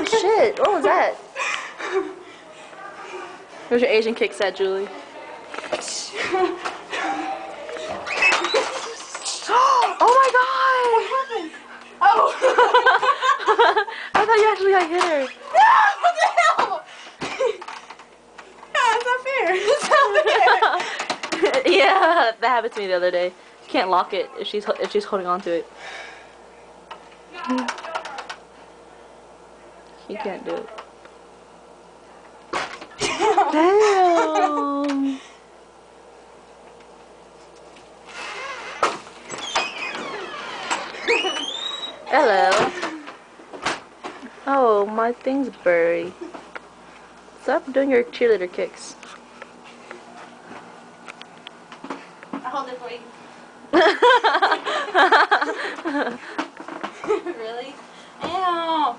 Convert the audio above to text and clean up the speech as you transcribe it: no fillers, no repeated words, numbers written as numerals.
Oh shit! What was that? Where's your Asian kick set, Julie? Oh my god! What happened? Oh! I thought you actually got hit her. No! What the hell? Yeah, it's not fair. It's not fair. Yeah, that happened to me the other day. You can't lock it if she's holding on to it. You can't do it. Damn. Hello. Oh, my thing's buried. Stop doing your cheerleader kicks. I'll hold it for you. Really? Ew.